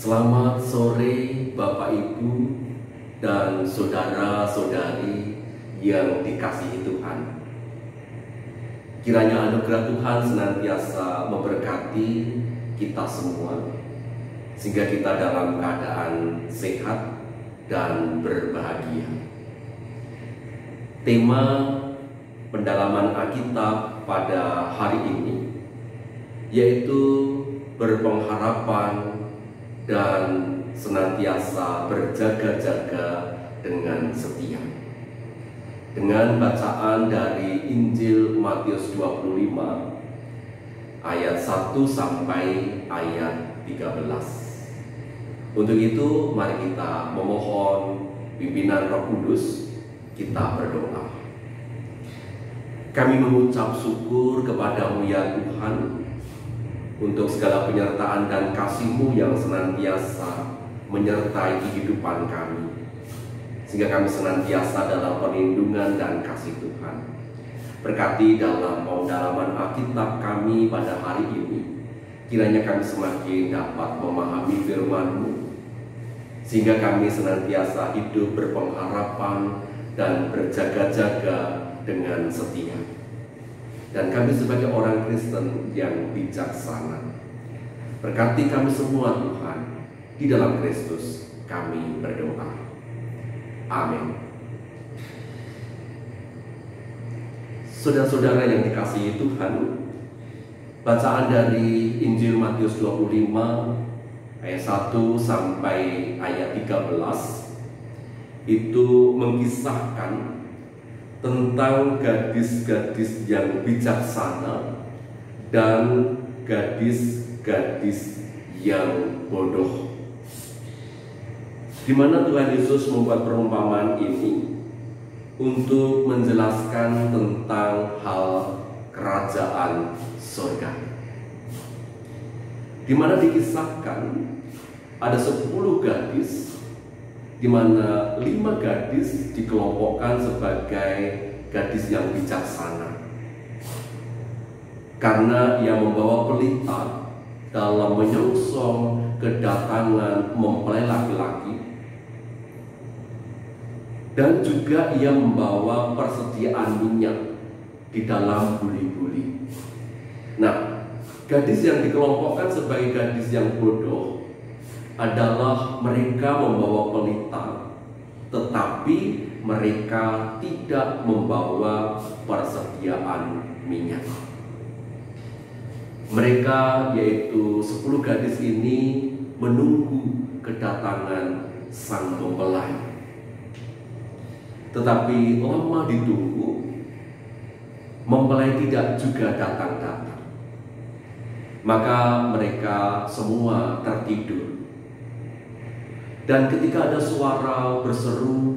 Selamat sore Bapak Ibu dan saudara-saudari yang dikasihi Tuhan. Kiranya anugerah Tuhan senantiasa memberkati kita semua, sehingga kita dalam keadaan sehat dan berbahagia. Tema pendalaman Alkitab pada hari ini yaitu berpengharapan dan senantiasa berjaga-jaga dengan setia. Dengan bacaan dari Injil Matius 25 ayat 1 sampai ayat 13. Untuk itu mari kita memohon pimpinan Roh Kudus, kita berdoa. Kami mengucap syukur kepada-Mu ya Tuhan, untuk segala penyertaan dan kasih-Mu yang senantiasa menyertai kehidupan kami, sehingga kami senantiasa dalam perlindungan dan kasih Tuhan. Berkati dalam pendalaman Alkitab kami pada hari ini, kiranya kami semakin dapat memahami firman-Mu, sehingga kami senantiasa hidup berpengharapan dan berjaga-jaga dengan setia. Dan kami sebagai orang Kristen yang bijaksana, berkati kami semua Tuhan, di dalam Kristus kami berdoa. Amin. Saudara-saudara yang dikasihi Tuhan, bacaan dari Injil Matius 25 ayat 1 sampai ayat 13 itu mengisahkan tentang gadis-gadis yang bijaksana dan gadis-gadis yang bodoh, di mana Tuhan Yesus membuat perumpamaan ini untuk menjelaskan tentang hal kerajaan surga, di mana dikisahkan ada 10 gadis, di mana 5 gadis dikelompokkan sebagai gadis yang bijaksana, karena ia membawa pelita dalam menyongsong kedatangan mempelai laki-laki, dan juga ia membawa persediaan minyak di dalam buli-buli. Nah, gadis yang dikelompokkan sebagai gadis yang bodoh adalah mereka membawa pelita, tetapi mereka tidak membawa persediaan minyak. Mereka, yaitu 10 gadis ini, menunggu kedatangan sang mempelai. Tetapi lama ditunggu, mempelai tidak juga datang-datang. Maka mereka semua tertidur. Dan ketika ada suara berseru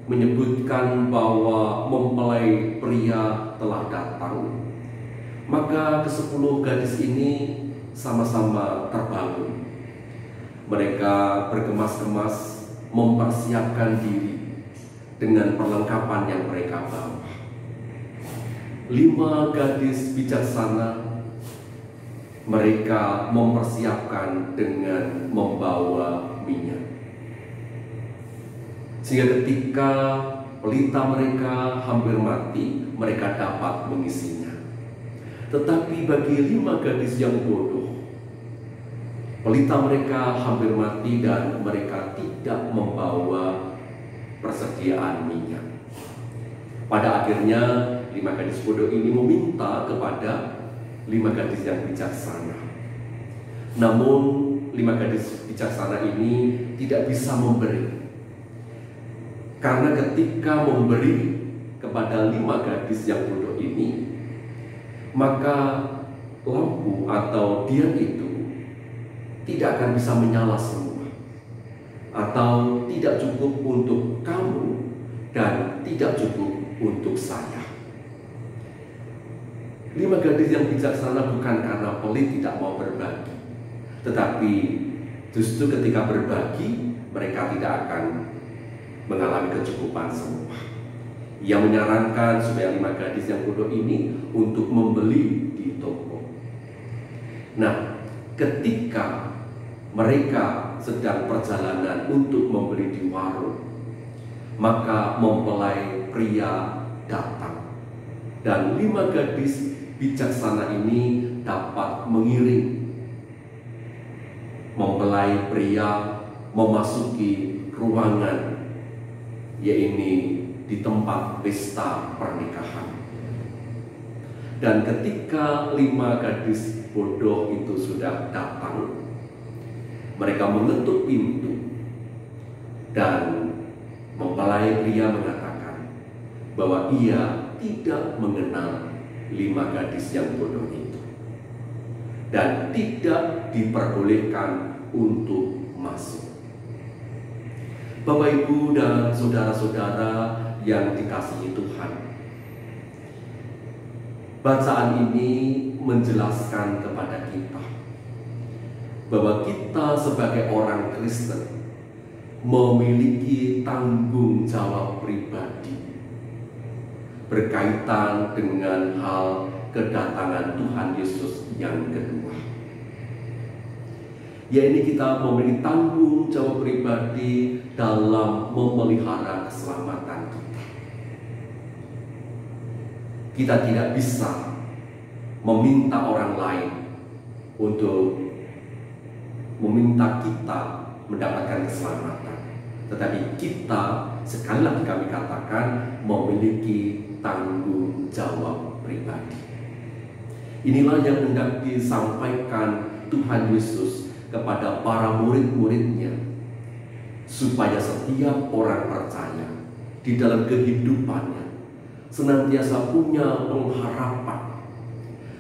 menyebutkan bahwa mempelai pria telah datang, maka ke-10 gadis ini sama-sama terbangun. Mereka bergemas-gemas mempersiapkan diri dengan perlengkapan yang mereka bawa. 5 gadis bijaksana mereka mempersiapkan dengan membawa minyak. Sehingga ketika pelita mereka hampir mati, mereka dapat mengisinya. Tetapi bagi 5 gadis yang bodoh, pelita mereka hampir mati dan mereka tidak membawa persediaan minyak. Pada akhirnya 5 gadis bodoh ini meminta kepada 5 gadis yang bijaksana. Namun 5 gadis bijaksana ini tidak bisa memberi. Karena ketika memberi kepada 5 gadis yang bodoh ini, maka lampu atau dian itu tidak akan bisa menyala semua, atau tidak cukup untuk kamu dan tidak cukup untuk saya. 5 gadis yang bijaksana bukan karena pelit tidak mau berbagi, tetapi justru ketika berbagi mereka tidak akan mengalami kecukupan semua. Ia menyarankan supaya 5 gadis yang bodoh ini untuk membeli di toko. Nah, ketika mereka sedang perjalanan untuk membeli di warung, maka mempelai pria datang, dan 5 gadis bijaksana ini dapat mengiring mempelai pria memasuki ruangan, yaitu di tempat pesta pernikahan. Dan ketika 5 gadis bodoh itu sudah datang, mereka mengetuk pintu, dan mempelai pria mengatakan bahwa ia tidak mengenal 5 gadis yang bodoh itu dan tidak diperbolehkan untuk masuk. Bapak, Ibu, dan saudara-saudara yang dikasihi Tuhan, bacaan ini menjelaskan kepada kita bahwa kita sebagai orang Kristen memiliki tanggung jawab pribadi berkaitan dengan hal kedatangan Tuhan Yesus yang kedua. Yaitu kita memiliki tanggung jawab pribadi dalam memelihara keselamatan kita. Kita tidak bisa meminta orang lain untuk meminta kita mendapatkan keselamatan, tetapi kita, sekali lagi kami katakan, memiliki tanggung jawab pribadi. Inilah yang hendak disampaikan Tuhan Yesus kepada para murid-muridnya, supaya setiap orang percaya di dalam kehidupannya senantiasa punya pengharapan,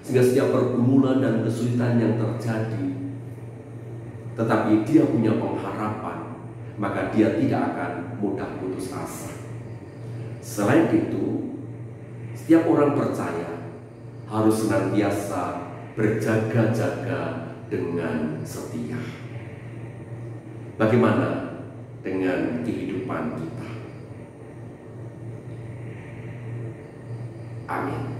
sehingga setiap pergumulan dan kesulitan yang terjadi, tetapi dia punya pengharapan, maka dia tidak akan mudah putus asa. Selain itu, setiap orang percaya harus senantiasa berjaga-jaga dengan setia. Bagaimana dengan kehidupan kita? Amin.